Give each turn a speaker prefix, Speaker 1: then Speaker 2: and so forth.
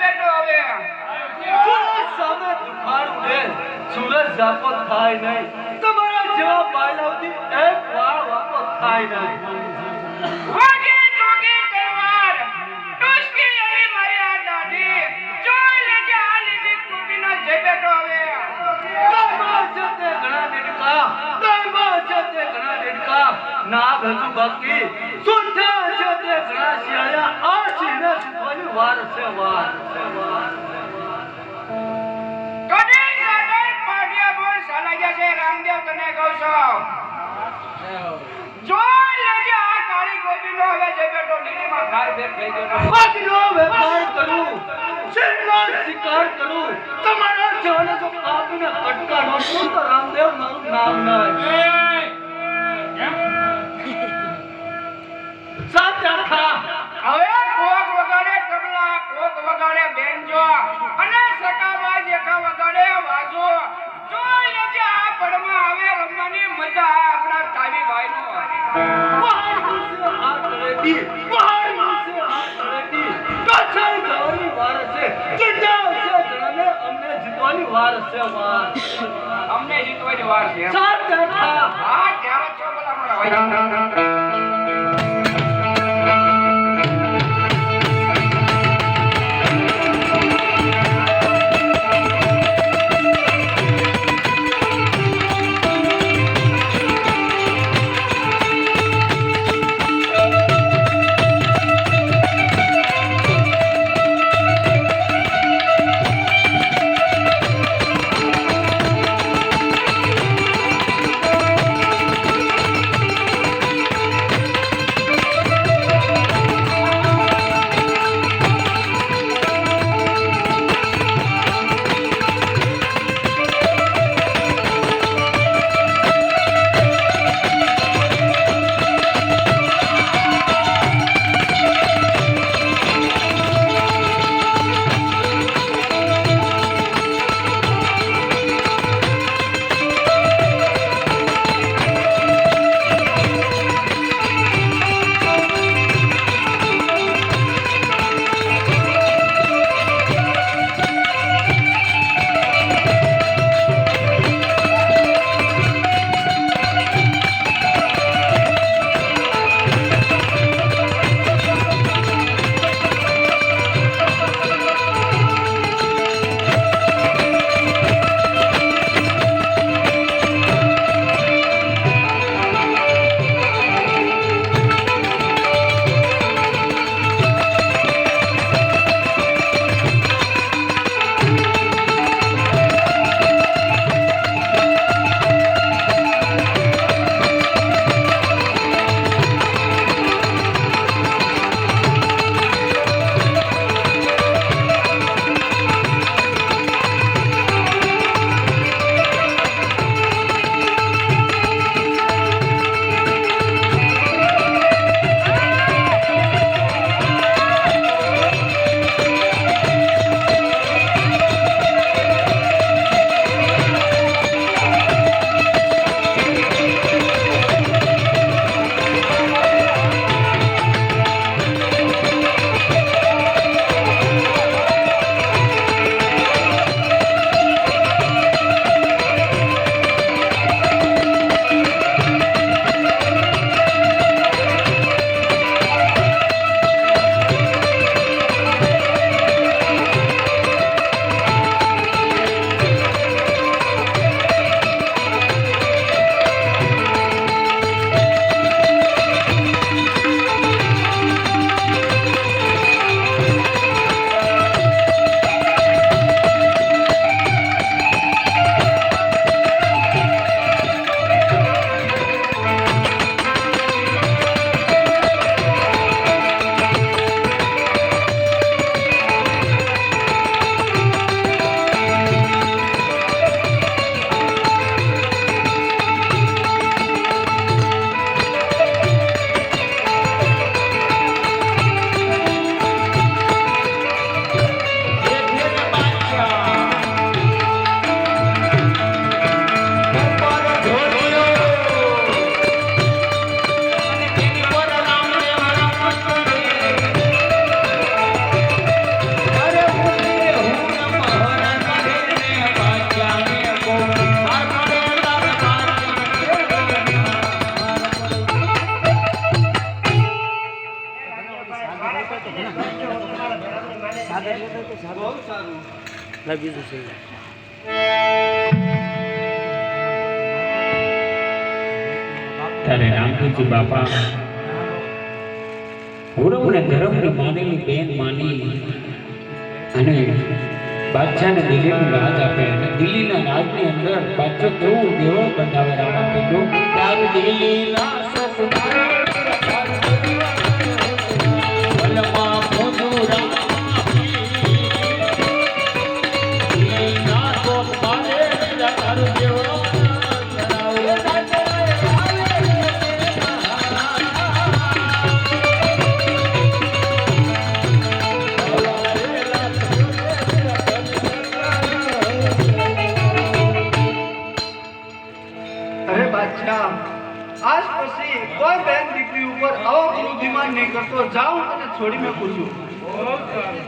Speaker 1: બેટો હવે
Speaker 2: સૂરજ સામે તુફાન ઉડે સૂરજ જાપો થાય નહીં તમારા જેવા બાયલાઓથી એક વાર વાપો થાય નહીં
Speaker 1: વાગે જોગે તલવાર ટુસકી એવી મારી આ દાઢી જોઈ લેજે આ લીધી કુટીનો જે બેટો હવે
Speaker 2: દરબાર છે તે ઘણા દેડકા નાગ હજુ બાકી સુંઠા છે તે ઘણા શિયાળા આ સિંહને શીખવાની વાર છે વાર
Speaker 1: કદી સાડે પાડિયા બોલ સાલાયા છે રામદેવ તને કહું છું જોઈ લેજે આ કાળી ગોપીનો હવે જે બેટો લીલીમાં ઘાર ભેર થઈ ગયો
Speaker 2: બાકીનો વેપાર કરું સિંહનો શિકાર કરું તમારા જાને જો કાપીને કટકા નો તો રામદેવ મારું નામ નહીં સાચા ખા
Speaker 1: હવે કોક વગાડે તબલા કોક વગાડે બેન્જો અને સકાબાજ એકા વગાડે વાજો જોઈ લેજે આ પડમાં હવે રમવાની મજા આપણા તાવી ભાઈનો
Speaker 2: બહાર મુસે આ તળેટી બહાર મુસે આ તળેટી પાછળ જવાની વાર છે જીતા છે જણાને અમને જીતવાની વાર છે વાર
Speaker 1: અમને જીતવાની વાર છે
Speaker 2: સાચા ખા
Speaker 1: હા ત્યારે છો બોલા મારા ભાઈ
Speaker 2: બહુ સારું.
Speaker 3: ત્યારે રામજી બાપા ગુરુને ધર્મની માનેલી બેન માની અને બાદશાહને દિલ્હીનું રાજ આપે અને દિલ્હીના રાજની અંદર બાદશાહ કેવું દેવો બંધાવે રામા કીધું ત્યારે દિલ્હીના વલમાં મોજું દિલ્હીના કોટ પાડે તારું દેવો
Speaker 2: અરે બાદશાહ, આજ પછી કોઈ બેન દીકરી ઉપર આવો ક્રોધિમાન નહીં કરતો. જાઉં અને છોડી મેકું છું.
Speaker 1: બહુ સારું.